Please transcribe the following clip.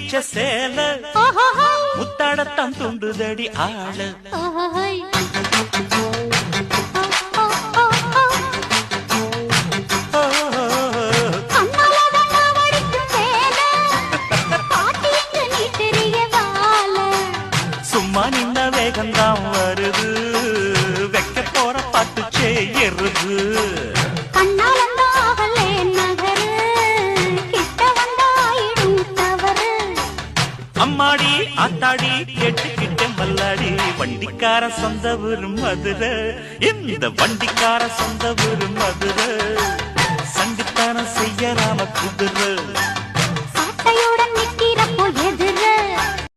வச்ச சேல முத்தாடத்தான் துண்டுதடி ஆள சும்மா நின்ன வேகந்தான் வருது வைக்க போற பாட்டு செய்யறது அம்மாடி ஆத்தாடி கேட்டுக்கிட்ட மல்லாடி வண்டிக்கார சொந்த ஊரு மதுரை இந்த வண்டிக்கார சொந்த ஊரு மதுரை சண்டித்தானம் செய்யறாம குதிரை